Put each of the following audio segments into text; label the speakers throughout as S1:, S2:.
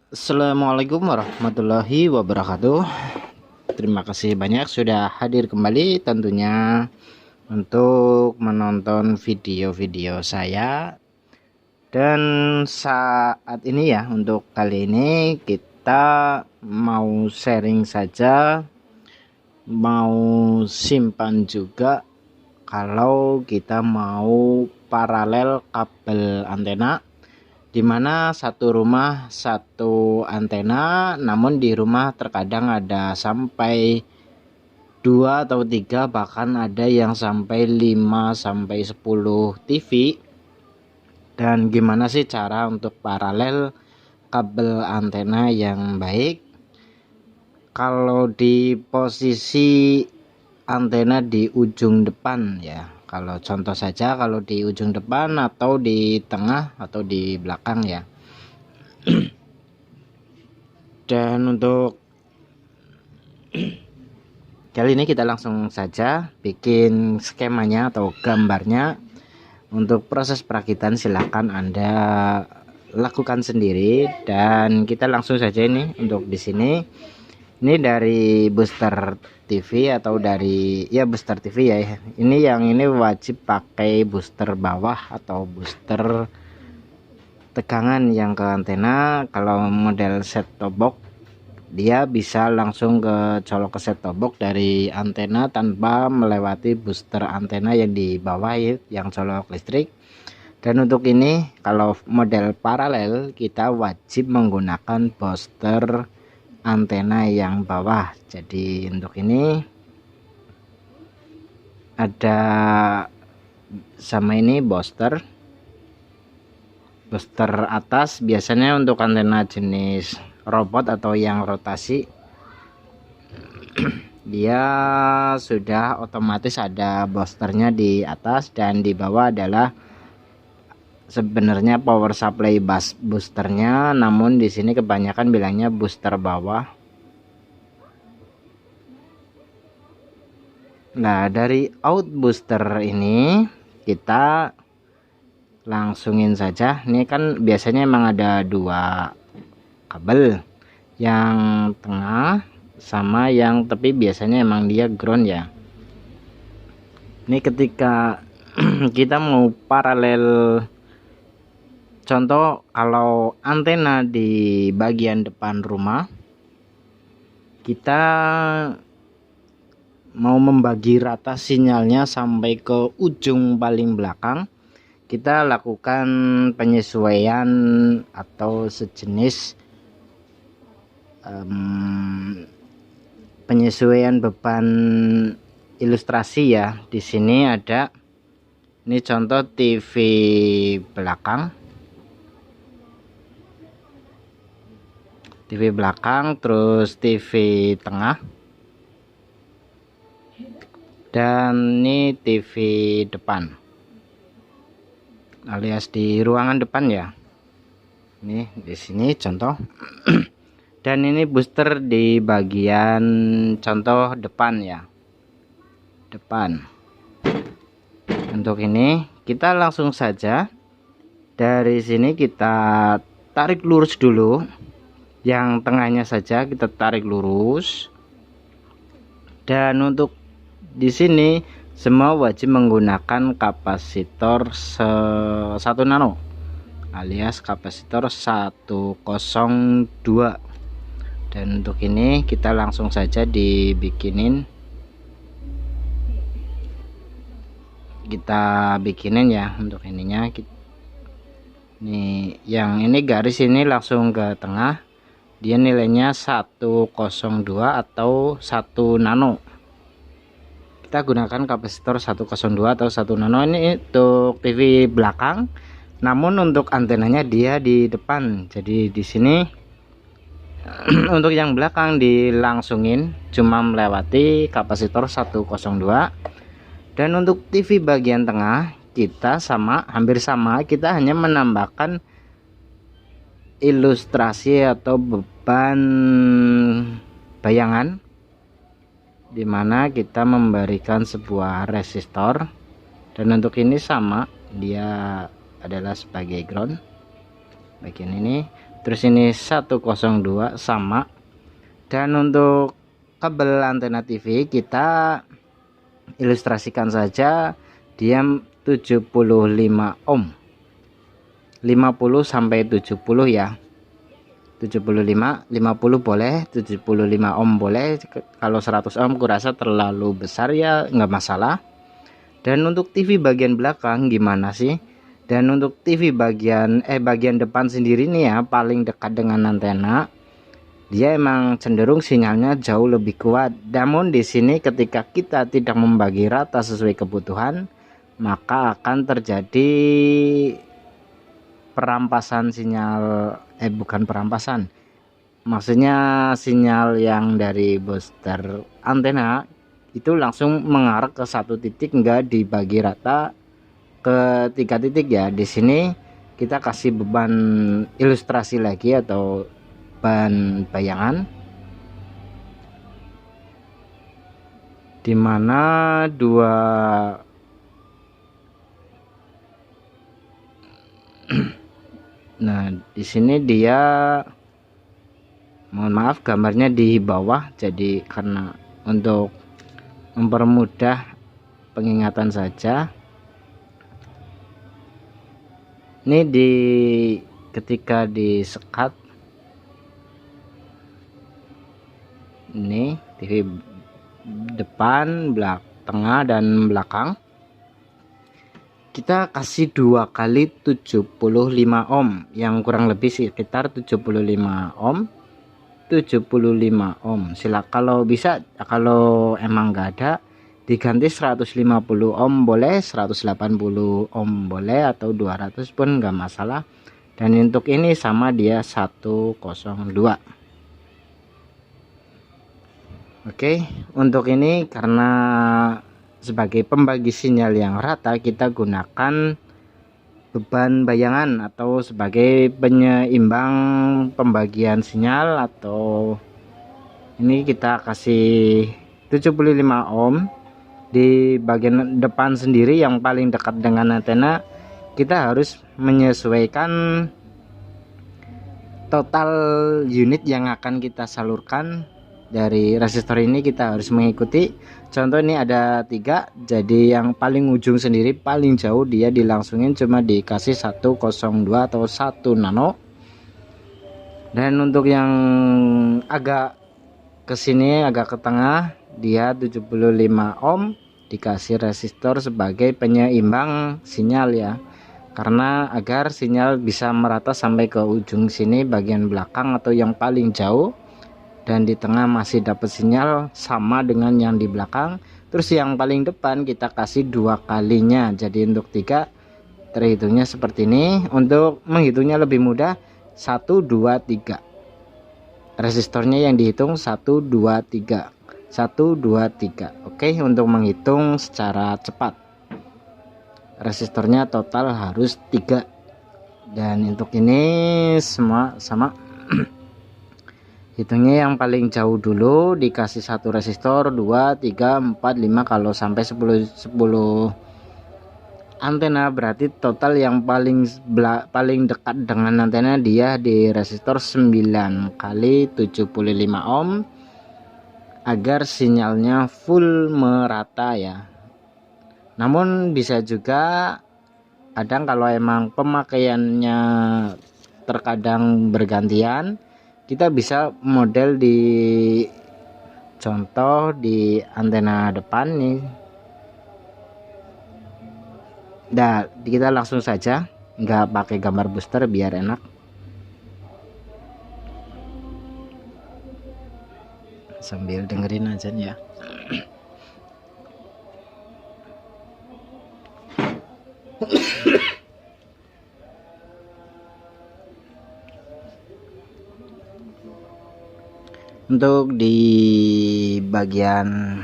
S1: Assalamualaikum warahmatullahi wabarakatuh. Terima kasih banyak sudah hadir kembali tentunya untuk menonton video-video saya. Dan saat ini ya, untuk kali ini kita mau sharing saja, mau simpan juga kalau kita mau paralel kabel antena, dimana satu rumah satu antena, namun di rumah terkadang ada sampai 2 atau 3, bahkan ada yang sampai 5 sampai 10 TV. Dan gimana sih cara untuk paralel kabel antena yang baik? Kalau di posisi antena di ujung depan ya, kalau contoh saja kalau di ujung depan atau di tengah atau di belakang ya. Dan untuk kali ini kita langsung saja bikin skemanya atau gambarnya. Untuk proses perakitan silahkan Anda lakukan sendiri, dan kita langsung saja ini. Untuk di sini ini dari booster TV atau dari booster TV ya. Ini yang ini wajib pakai booster bawah atau booster tegangan yang ke antena. Kalau model set top box dia bisa langsung ke colok ke set top box dari antena tanpa melewati booster antena yang di bawah yang colok listrik. Dan untuk ini kalau model paralel kita wajib menggunakan booster antena yang bawah. Jadi untuk ini ada sama ini booster atas, biasanya untuk antena jenis robot atau yang rotasi dia sudah otomatis ada boosternya di atas, dan di bawah adalah sebenarnya power supply boosternya, namun di sini kebanyakan bilangnya booster bawah. Nah, dari out booster ini kita langsungin saja. Ini kan biasanya emang ada 2 kabel, yang tengah sama yang tepi, biasanya emang dia ground ya. Ini ketika kita mau paralel, contoh kalau antena di bagian depan rumah, kita mau membagi rata sinyalnya sampai ke ujung paling belakang, kita lakukan penyesuaian atau sejenis penyesuaian beban ilustrasi ya. Di sini ada ini contoh TV belakang, terus TV tengah, dan ini TV depan alias di ruangan depan ya. Ini di sini contoh. Dan ini booster di bagian contoh depan ya, depan. Untuk ini kita langsung saja dari sini kita tarik lurus dulu, yang tengahnya saja kita tarik lurus. Dan untuk di sini semua wajib menggunakan kapasitor 1 nano alias kapasitor 102. Dan untuk ini kita langsung saja dibikinin, kita bikinin ya. Untuk ininya nih, yang ini garis ini langsung ke tengah, dia nilainya 102 atau 1 nano. Kita gunakan kapasitor 102 atau 1 nano. Ini untuk TV belakang, namun untuk antenanya dia di depan. Jadi di sini untuk yang belakang dilangsungin cuma melewati kapasitor 102. Dan untuk TV bagian tengah kita hampir sama, kita hanya menambahkan ilustrasi atau beban bayangan, dimana kita memberikan sebuah resistor. Dan untuk ini sama, dia adalah sebagai ground. bagian ini, terus ini 102 sama. Dan untuk kabel antena TV kita ilustrasikan saja dia 75 ohm, 50 sampai 70 ya, 75, 50 boleh, 75 ohm boleh. Kalau 100 ohm kurasa terlalu besar ya nggak masalah. Dan untuk TV bagian belakang gimana sih? Dan untuk TV bagian depan sendiri nih ya, paling dekat dengan antena, dia emang cenderung sinyalnya jauh lebih kuat. Namun di sini ketika kita tidak membagi rata sesuai kebutuhan, maka akan terjadi perampasan sinyal, bukan perampasan, maksudnya sinyal yang dari booster antena itu langsung mengarah ke satu titik, enggak dibagi rata ke 3 titik ya. Di sini kita kasih beban ilustrasi lagi atau beban bayangan, dimana dua nah di sini dia, mohon maaf gambarnya di bawah, jadi karena untuk mempermudah pengingatan saja. Ini ketika disekat, ini TV depan, tengah dan belakang, kita kasih 2 kali 75 ohm, yang kurang lebih sekitar 75 ohm. 75 ohm. Kalau bisa, kalau emang nggak ada, diganti 150 ohm boleh, 180 ohm boleh, atau 200 pun nggak masalah. Dan untuk ini sama, dia 102. Oke, untuk ini karena sebagai pembagi sinyal yang rata, kita gunakan beban bayangan atau sebagai penyeimbang pembagian sinyal. Atau ini kita kasih 75 ohm di bagian depan sendiri yang paling dekat dengan antena. Kita harus menyesuaikan total unit yang akan kita salurkan dari resistor ini. Kita harus mengikuti contoh ini ada 3, jadi yang paling ujung sendiri paling jauh dia dilangsungin cuma dikasih 102 atau 1 nano. Dan untuk yang agak kesini, agak ke tengah, dia 75 ohm dikasih resistor sebagai penyeimbang sinyal ya, karena agar sinyal bisa merata sampai ke ujung sini bagian belakang atau yang paling jauh, dan di tengah masih dapat sinyal sama dengan yang di belakang. Terus yang paling depan kita kasih 2 kalinya, jadi untuk 3 terhitungnya seperti ini. Untuk menghitungnya lebih mudah, 1 2 3, resistornya yang dihitung 1 2 3, 1 2 3. Oke, untuk menghitung secara cepat resistornya total harus 3. Dan untuk ini semua sama. Hitungnya yang paling jauh dulu, dikasih 1 resistor, 2 3 4 5, kalau sampai 10 antena berarti total yang paling dekat dengan antena dia di resistor 9 kali 75 ohm agar sinyalnya full merata ya. Namun bisa juga kadang kalau emang pemakaiannya terkadang bergantian, kita bisa model di contoh di antena depan nih. Nah, kita langsung saja, nggak pakai gambar booster biar enak. Sambil dengerin aja ya. Untuk di bagian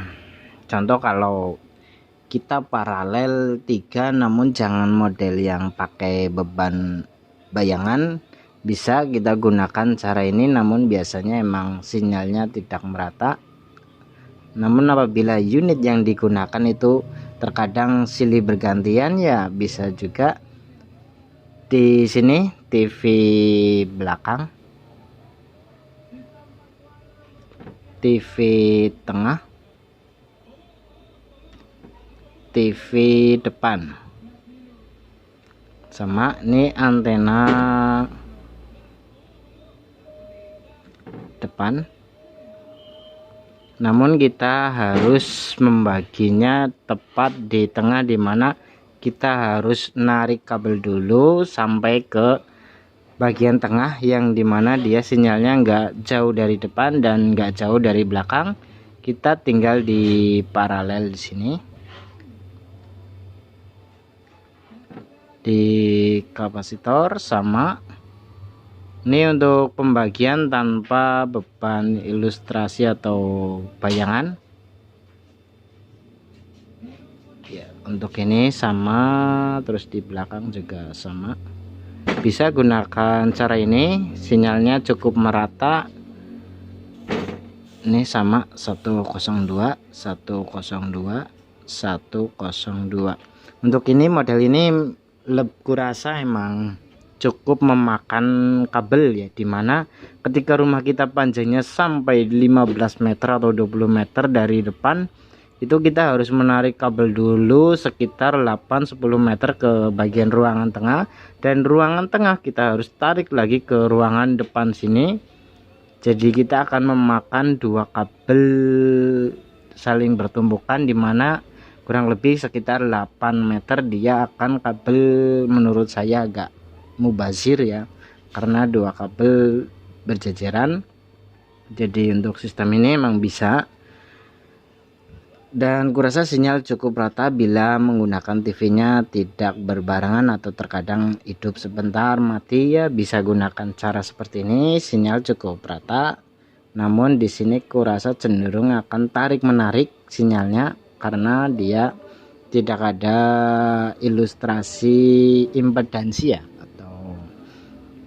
S1: contoh, kalau kita paralel 3, namun jangan model yang pakai beban bayangan, bisa kita gunakan cara ini. Namun biasanya emang sinyalnya tidak merata. Namun apabila unit yang digunakan itu terkadang silih bergantian ya, bisa juga di sini TV belakang, TV tengah, TV depan, sama ini antena depan. Namun kita harus membaginya tepat di tengah, dimana kita harus narik kabel dulu sampai ke bagian tengah, yang dimana dia sinyalnya nggak jauh dari depan dan nggak jauh dari belakang. Kita tinggal di paralel di sini di kapasitor. Sama ini untuk pembagian tanpa beban ilustrasi atau bayangan ya. Untuk ini sama, terus di belakang juga sama. Bisa gunakan cara ini, sinyalnya cukup merata. Ini sama 102 102 102. Untuk ini model ini kurasa emang cukup memakan kabel ya, dimana ketika rumah kita panjangnya sampai 15 meter atau 20 meter dari depan, itu kita harus menarik kabel dulu sekitar 8-10 meter ke bagian ruangan tengah, dan ruangan tengah kita harus tarik lagi ke ruangan depan sini. Jadi kita akan memakan dua kabel saling bertumbukan, dimana kurang lebih sekitar 8 meter dia akan kabel. Menurut saya agak mubazir ya, karena dua kabel berjajaran. Jadi untuk sistem ini emang bisa, dan kurasa sinyal cukup rata bila menggunakan TV-nya tidak berbarengan atau terkadang hidup sebentar mati ya. Bisa gunakan cara seperti ini, sinyal cukup rata. Namun di sini kurasa cenderung akan tarik menarik sinyalnya, karena dia tidak ada ilustrasi impedansi ya,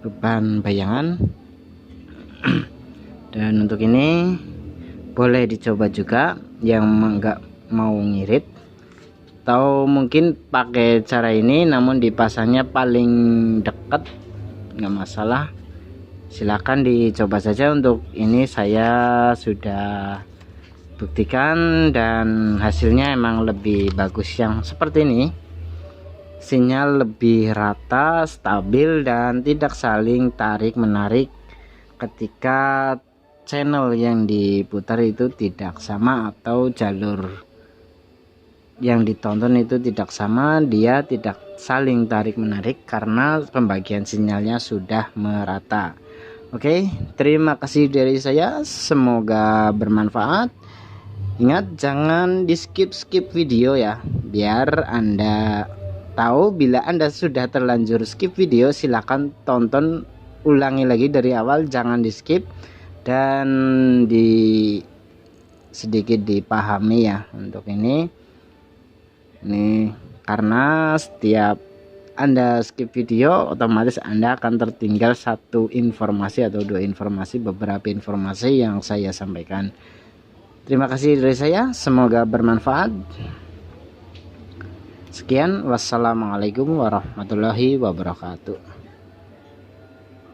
S1: beban bayangan. Dan untuk ini boleh dicoba juga yang enggak mau ngirit, atau mungkin pakai cara ini namun dipasangnya paling dekat, nggak masalah, silakan dicoba saja. Untuk ini saya sudah buktikan dan hasilnya emang lebih bagus yang seperti ini. Sinyal lebih rata, stabil, dan tidak saling tarik menarik ketika channel yang diputar itu tidak sama atau jalur yang ditonton itu tidak sama. Dia tidak saling tarik menarik karena pembagian sinyalnya sudah merata. Oke, terima kasih dari saya, semoga bermanfaat. Ingat, jangan di skip video ya, biar Anda tahu. Bila Anda sudah terlanjur skip video, silahkan tonton ulangi lagi dari awal, jangan di skip, dan sedikit dipahami ya. Untuk ini karena setiap Anda skip video, otomatis Anda akan tertinggal satu informasi atau dua informasi, beberapa informasi yang saya sampaikan. Terima kasih dari saya, semoga bermanfaat. Sekian, wassalamualaikum warahmatullahi wabarakatuh.